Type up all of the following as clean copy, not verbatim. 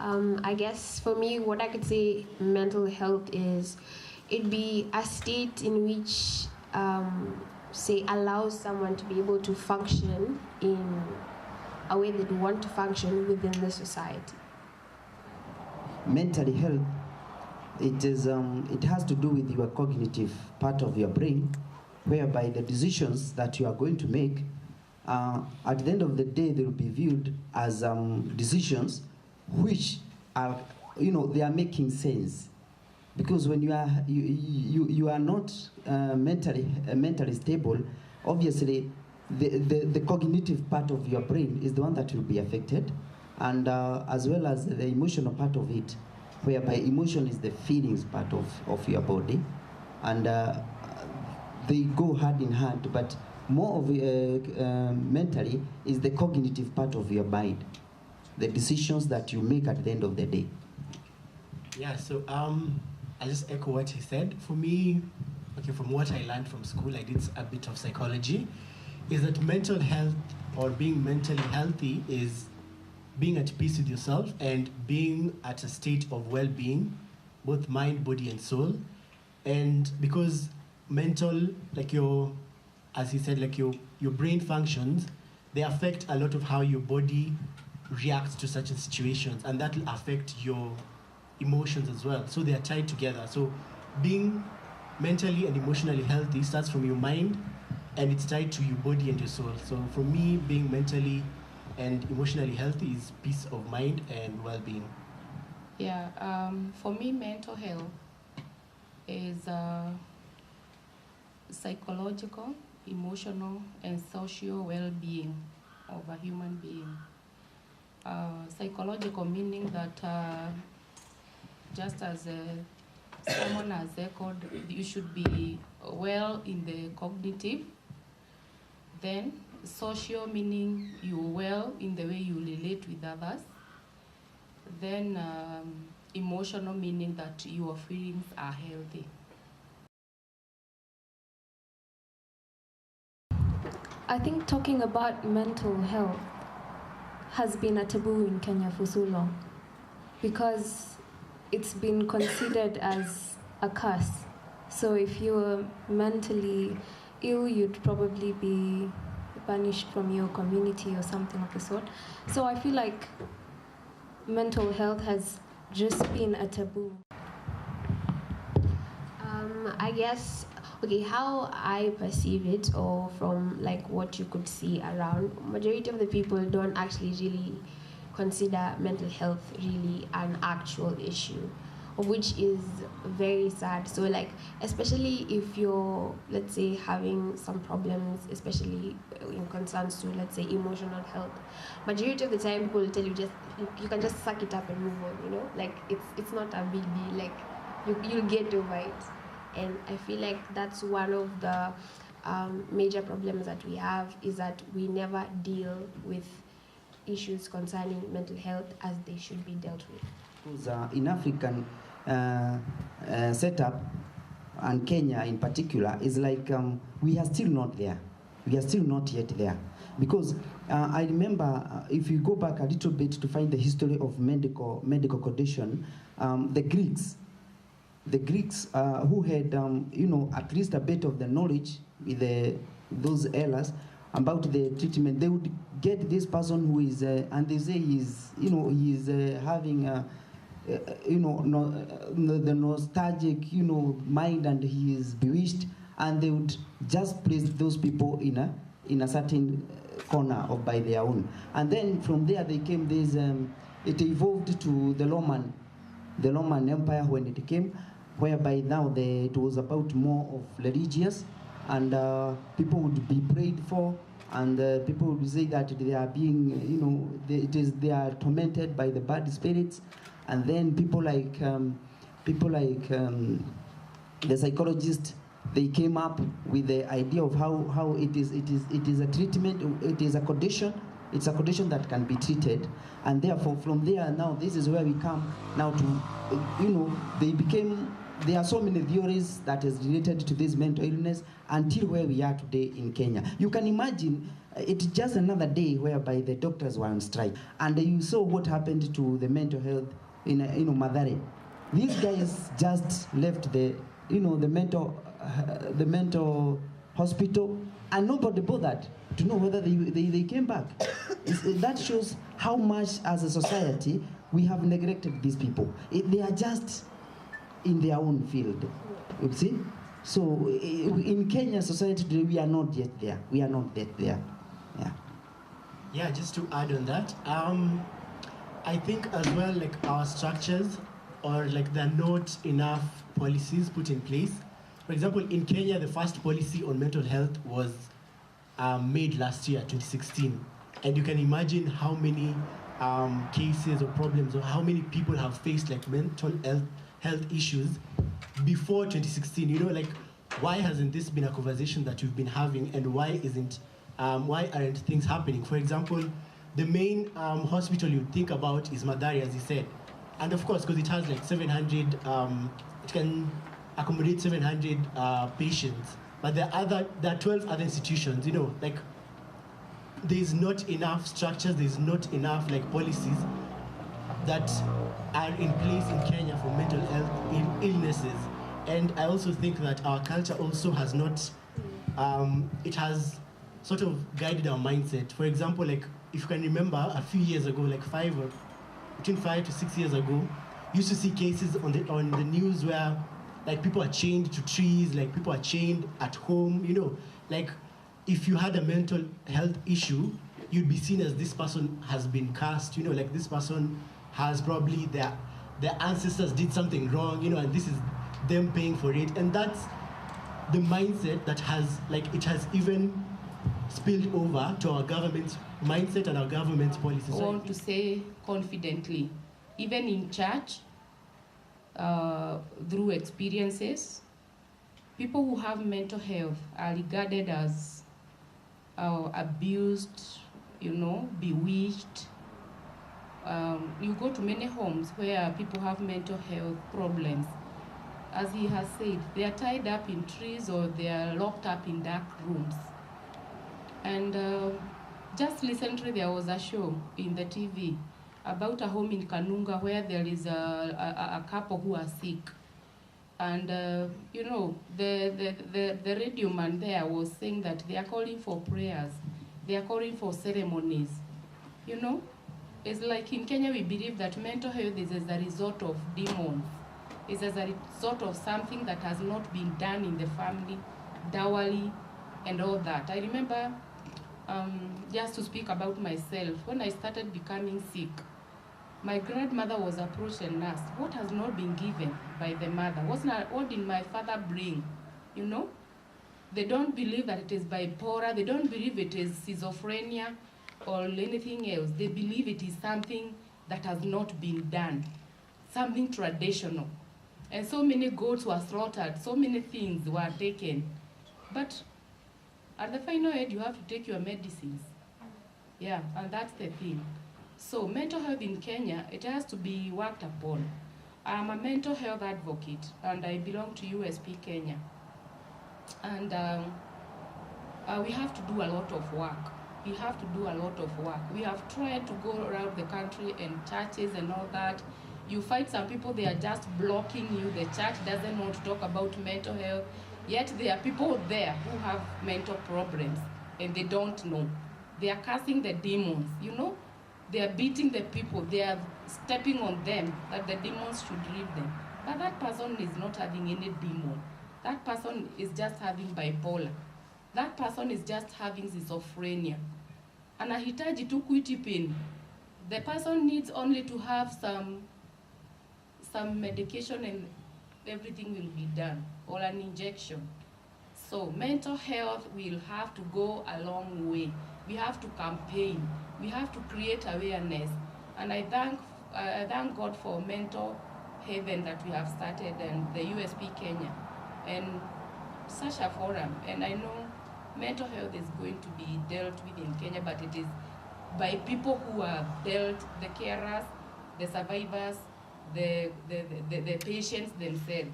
I guess for me, what I could say mental health is, it'd be a state in which, say, allows someone to be able to function in a way that they want to function within the society. Mentally health, it has to do with your cognitive part of your brain, whereby the decisions that you are going to make, at the end of the day, they will be viewed as decisions which are, they are making sense. Because when you are not mentally stable, obviously the cognitive part of your brain is the one that will be affected, and as well as the emotional part of it, whereby emotion is the feelings part of your body, and they go hand in hand, but more of mentally is the cognitive part of your mind, the decisions that you make at the end of the day. Yeah, so I just echo what he said. For me, okay, from what I learned from school, I did a bit of psychology, is that mental health, or being mentally healthy, is being at peace with yourself and being at a state of well-being, both mind, body, and soul. And because mental, like as he said, like your brain functions, they affect a lot of how your body reacts to certain situations, and that will affect your emotions as well. So they are tied together. So being mentally and emotionally healthy starts from your mind, and it's tied to your body and your soul. So for me, being mentally and emotionally healthy is peace of mind and well-being. Yeah, for me, mental health is psychological, emotional, and social well-being of a human being. Psychological meaning that just as someone has echoed, you should be well in the cognitive. Then social meaning you're well in the way you relate with others. Then emotional meaning that your feelings are healthy. I think talking about mental health has been a taboo in Kenya for so long, because it's been considered as a curse. So if you're mentally ill, you'd probably be banished from your community or something of the sort. So I feel like mental health has just been a taboo. I guess, okay, how I perceive it, or from like what you could see around, majority of the people don't actually really consider mental health really an actual issue, which is very sad. So like, especially if you're, let's say, having some problems, especially in concerns to, let's say, emotional health, majority of the time people will tell you you can just suck it up and move on, like it's not a big deal, like you'll get over it. And I feel like that's one of the major problems that we have, is that we never deal with issues concerning mental health as they should be dealt with. Because in African setup, and Kenya in particular, is like we are still not there. We are still not yet there. Because I remember, if you go back a little bit to find the history of medical condition, the Greeks who had at least a bit of the knowledge with those elders about the treatment, they would get this person who is and they say he's having the nostalgic mind, and he is bewitched, and they would just place those people in a certain corner of by their own. And then from there they came this it evolved to the Roman Empire when it came, whereby now it was about more of religious, and people would be prayed for, and people would say that they are being, they are tormented by the bad spirits. And then people like the psychologists, they came up with the idea of how it is a treatment, it is a condition. It's a condition that can be treated, and therefore from there now this is where we come now to, they became there are so many theories that is related to this mental illness until where we are today in Kenya. You can imagine it's just another day whereby the doctors were on strike, and you saw what happened to the mental health in Mathare. These guys just left the mental hospital, and nobody bothered to know whether they came back. That shows how much as a society we have neglected these people. They are just in their own field, you see. So in Kenya society today, we are not yet there. We are not yet there. Yeah. Yeah, just to add on that, I think as well, like our structures, or like there are not enough policies put in place. For example, in Kenya, the first policy on mental health was made last year, 2016. And you can imagine how many cases or problems, or how many people have faced like mental health issues before 2016. You know, like, why hasn't this been a conversation that we've been having, and why aren't things happening? For example, the main hospital you think about is Mathare, as you said. And of course, because it has like 700, it can accommodate 700 patients. But there are 12 other institutions, you know, like there's not enough structures, there's not enough like policies that are in place in Kenya for mental health illnesses. And I also think that our culture also has not, it has sort of guided our mindset. For example, like if you can remember a few years ago, like between 5 to 6 years ago, you used to see cases on the news where like people are chained to trees, like people are chained at home, you know, like if you had a mental health issue, you'd be seen as this person has been cursed, you know, like this person has probably their ancestors did something wrong, you know, and this is them paying for it. And that's the mindset that it has even spilled over to our government's mindset and our government's policies. I want to say confidently, even in church, through experiences, people who have mental health are regarded as abused, you know, bewitched. You go to many homes where people have mental health problems. As he has said, they are tied up in trees or they are locked up in dark rooms. And just recently there was a show in the TV about a home in Kanunga where there is a couple who are sick. And you know, the radio man there was saying that they are calling for prayers, they are calling for ceremonies. You know, it's like in Kenya we believe that mental health is as a result of demons. It's as a result of something that has not been done in the family, dowry, and all that. I remember, just to speak about myself, when I started becoming sick, my grandmother was approached and asked, what has not been given by the mother? What did my father bring? You know? They don't believe that it is bipolar. They don't believe it is schizophrenia or anything else. They believe it is something that has not been done, something traditional. And so many goats were slaughtered, so many things were taken. But at the final end, you have to take your medicines. Yeah, and that's the thing. So mental health in Kenya, it has to be worked upon. I'm a mental health advocate, and I belong to USP Kenya. And we have to do a lot of work. We have to do a lot of work. We have tried to go around the country and churches and all that. You find some people, they are just blocking you. The church doesn't want to talk about mental health. Yet there are people there who have mental problems and they don't know. They are cursing the demons, you know? They are beating the people. They are stepping on them that the demons should leave them. But that person is not having any demon. That person is just having bipolar. That person is just having schizophrenia. Anahitaji tu kuitipin. The person needs only to have some medication and everything will be done, or an injection. So mental health will have to go a long way. We have to campaign. We have to create awareness. And I thank God for Mental Haven that we have started and the USP Kenya and such a forum. And I know mental health is going to be dealt with in Kenya, but it is by people who have dealt, the carers, the survivors, the patients themselves.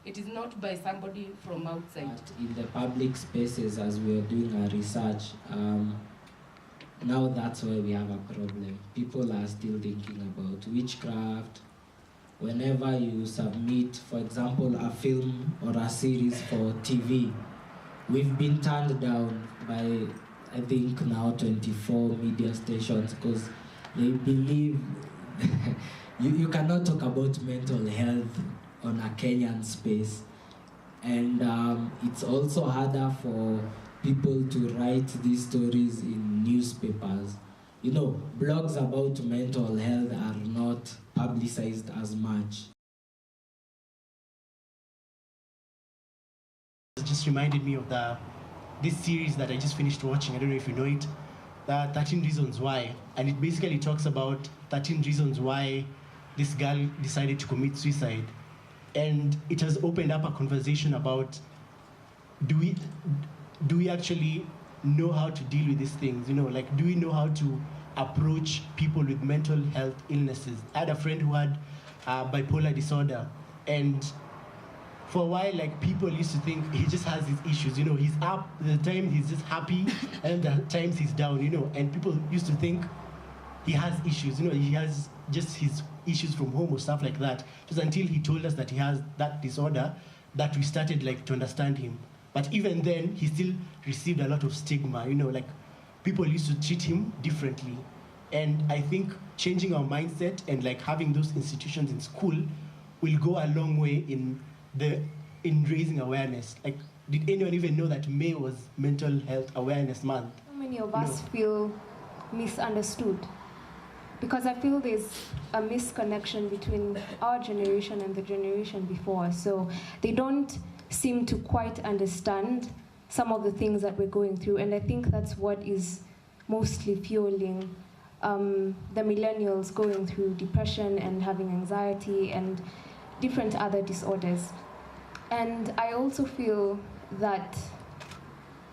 It is not by somebody from outside. But in the public spaces, as we are doing our research, now that's where we have a problem. People are still thinking about witchcraft. Whenever you submit, for example, a film or a series for TV, we've been turned down by, I think now 24 media stations because they believe you cannot talk about mental health on a Kenyan space. And it's also harder for people to write these stories in newspapers. You know, blogs about mental health are not publicized as much. It just reminded me of this series that I just finished watching. I don't know if you know it, 13 Reasons Why. And it basically talks about 13 reasons why this girl decided to commit suicide. And it has opened up a conversation about, do we actually know how to deal with these things? You know, like, do we know how to approach people with mental health illnesses? I had a friend who had bipolar disorder, and for a while, like, people used to think he just has his issues. You know, he's up the time he's just happy, and the times he's down. You know, and people used to think he has issues. You know, he has just his issues from home or stuff like that. Just until he told us that he has that disorder, that we started like to understand him. But even then, he still received a lot of stigma. You know, like, people used to treat him differently. And I think changing our mindset and like having those institutions in school will go a long way in raising awareness. Like, did anyone even know that May was Mental Health Awareness Month? How many of us feel misunderstood? Because I feel there's a misconnection between our generation and the generation before. So they don't seem to quite understand some of the things that we're going through. And I think that's what is mostly fueling the millennials going through depression and having anxiety and different other disorders. And I also feel that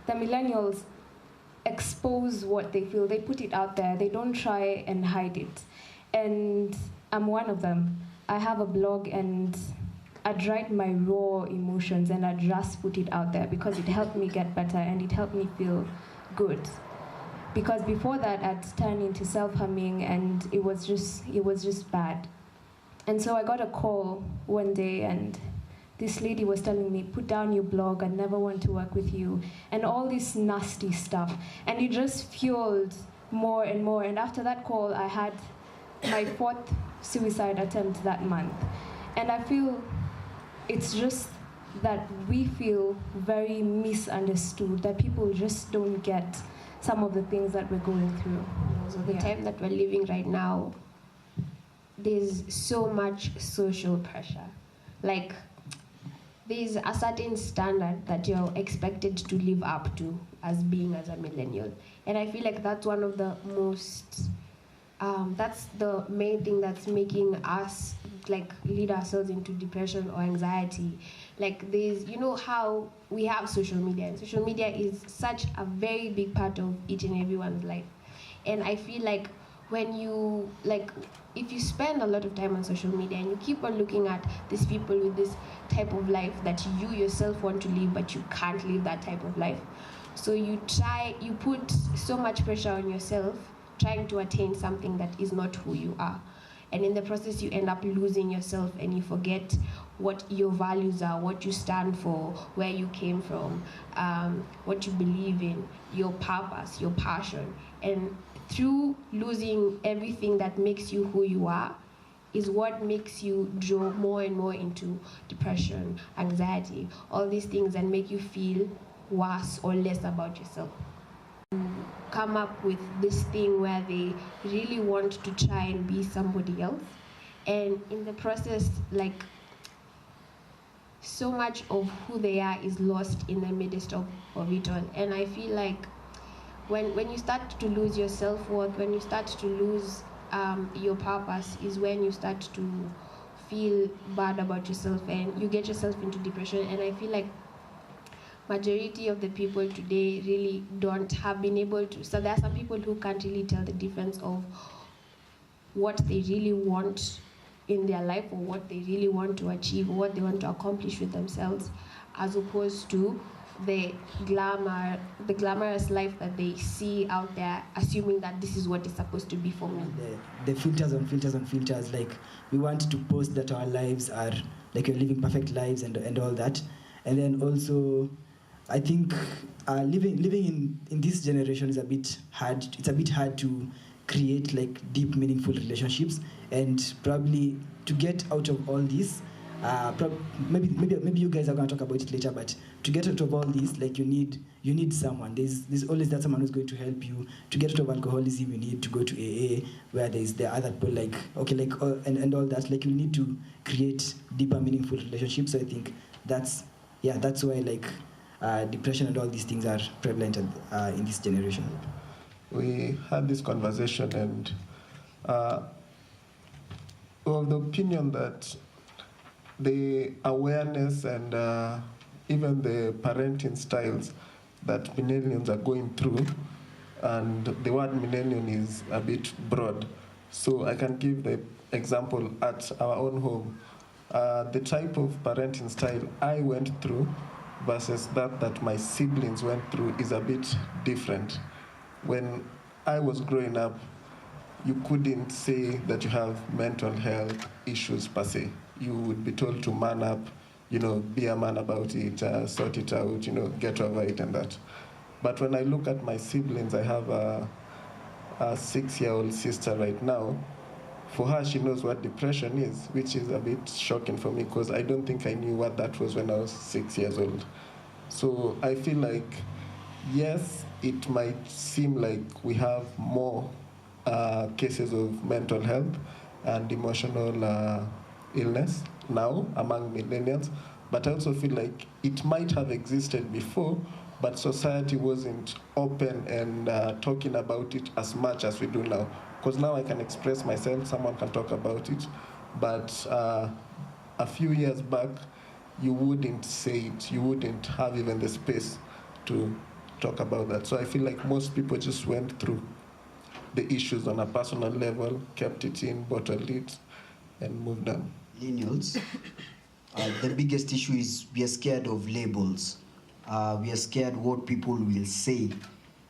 the millennials expose what they feel. They put it out there. They don't try and hide it. And I'm one of them. I have a blog, and I'd write my raw emotions and I'd just put it out there because it helped me get better and it helped me feel good. Because before that, I'd turn into self-harming, and it was just bad. And so I got a call one day, and this lady was telling me, put down your blog, I never want to work with you, and all this nasty stuff. And it just fueled more and more. And after that call, I had my 4th suicide attempt that month. And I feel it's just that we feel very misunderstood, that people just don't get some of the things that we're going through. So the time that we're living right now, there's so much social pressure. Like, there's a certain standard that you're expected to live up to as a millennial. And I feel like that's one of the most, that's the main thing that's making us like lead ourselves into depression or anxiety. Like, there's, you know how we have social media, and social media is such a very big part of each and everyone's life. And I feel like when you, like, if you spend a lot of time on social media and you keep on looking at these people with this type of life that you yourself want to live, but you can't live that type of life. So you put so much pressure on yourself trying to attain something that is not who you are. And in the process, you end up losing yourself, and you forget what your values are, what you stand for, where you came from, what you believe in, your purpose, your passion. And through losing everything that makes you who you are is what makes you draw more and more into depression, anxiety, all these things, and make you feel worse or less about yourself. Come up with this thing where they really want to try and be somebody else, and in the process, like, so much of who they are is lost in the midst of it all. And I feel like when you start to lose your self-worth, when you start to lose your purpose, is when you start to feel bad about yourself and you get yourself into depression. And I feel like majority of the people today really don't have been able to. So there are some people who can't really tell the difference of what they really want in their life, or what they really want to achieve, or what they want to accomplish with themselves, as opposed to the glamorous life that they see out there, assuming that this is what is supposed to be for me. The filters on filters on filters, like we want to post that our lives are like we're living perfect lives and all that. And then also, I think living in this generation is a bit hard. It's a bit hard to create like deep, meaningful relationships, and probably to get out of all this. Maybe you guys are going to talk about it later, but to get out of all this, like you need someone. There's always that someone who's going to help you. To get out of alcoholism, you need to go to AA, where there's the other people and all that. Like you need to create deeper, meaningful relationships. So I think that's why like depression and all these things are prevalent in this generation. We had this conversation, and of the opinion that the awareness and even the parenting styles that millennials are going through, and the word millennial is a bit broad. So I can give the example at our own home. The type of parenting style I went through versus that my siblings went through is a bit different. When I was growing up, you couldn't say that you have mental health issues per se. You would be told to man up, be a man about it, sort it out, get over it and that. But when I look at my siblings, I have a 6-year-old sister right now. For her, she knows what depression is, which is a bit shocking for me because I don't think I knew what that was when I was 6 years old. So I feel like, yes, it might seem like we have more cases of mental health and emotional illness now among millennials, but I also feel like it might have existed before, but society wasn't open and talking about it as much as we do now. Because now I can express myself, someone can talk about it, but a few years back, you wouldn't say it, you wouldn't have even the space to talk about that. So I feel like most people just went through the issues on a personal level, kept it in, bottled it, and moved on. Millennials, the biggest issue is we are scared of labels. We are scared what people will say.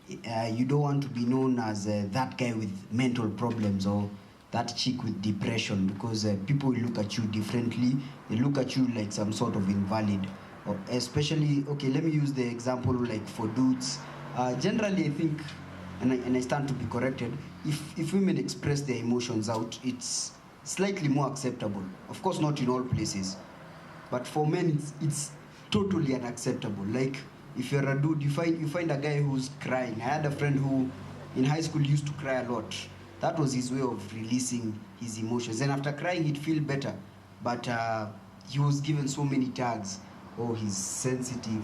You don't want to be known as that guy with mental problems or that chick with depression, because people will look at you differently. They look at you like some sort of invalid. Or especially, okay, let me use the example like for dudes. Generally, I think, and I stand to be corrected, if women express their emotions out, it's slightly more acceptable. Of course, not in all places. But for men, it's totally unacceptable. Like, if you're a dude, you find a guy who's crying. I had a friend who, in high school, used to cry a lot. That was his way of releasing his emotions. And after crying, he'd feel better. But he was given so many tags. Oh, he's sensitive.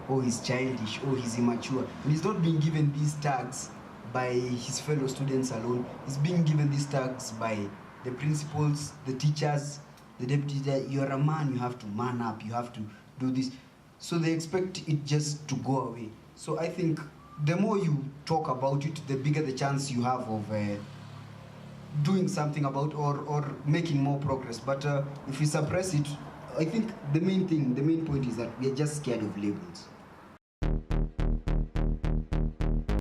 Oh, he's childish. Oh, he's immature. And he's not being given these tags by his fellow students alone. He's being given these tags by the principals, the teachers, the deputy. You're a man, you have to man up, you have to do this. So they expect it just to go away. So I think the more you talk about it, the bigger the chance you have of doing something about or making more progress. But if we suppress it, I think the main point is that we are just scared of labels.